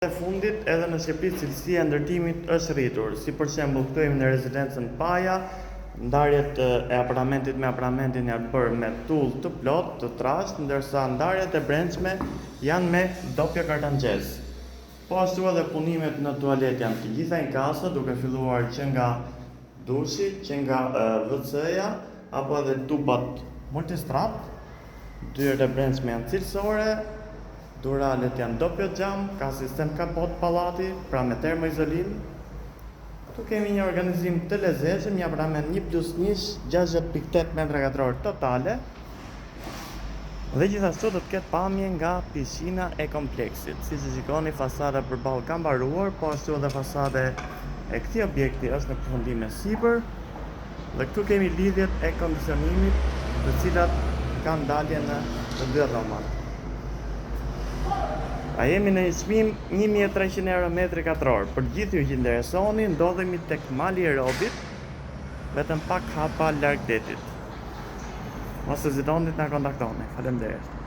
E fundit edhe në Shqipëri cilësia e ndërtimit është rritur, si për shembull këtu jemi në rezidencën Paja, ndarjet e apartamentit me apartamentin janë bërë me tull të plot, të trashë, ndërsa ndarjet e brendshme janë me dopje kartanxhes. Po ashtu edhe punimet në tualet janë të gjitha inkase, duke filluar që nga dushi, që nga WC-ja, apo edhe tubat multistrat. Dyert e brendshme janë cilësore. Duralet janë doppio xham, ka sistem kapot pallati, pra me termoizolim. Këtu kemi një organizim të lezetshëm, një apartament 1+1, 60.8 m2 totale. Dhe gjithashtu do të ketë pamje nga piscina e kompleksit. Siç e shikoni, fasada përballë ka mbaruar, po ashtu edhe fasade e këtij objekti është në përfundim me sipër. Dhe këtu kemi lidhjet e kondicionimit, të cilat kanë dalje në të dy rromat. A jemi në një çmim 1300 euro metri katror. Për gjithë ju që interesoni, ndodhemi tek Mali i Robit, vetëm pak hapa larg detit. Mos hezitoni të na kontaktoni. Faleminderit.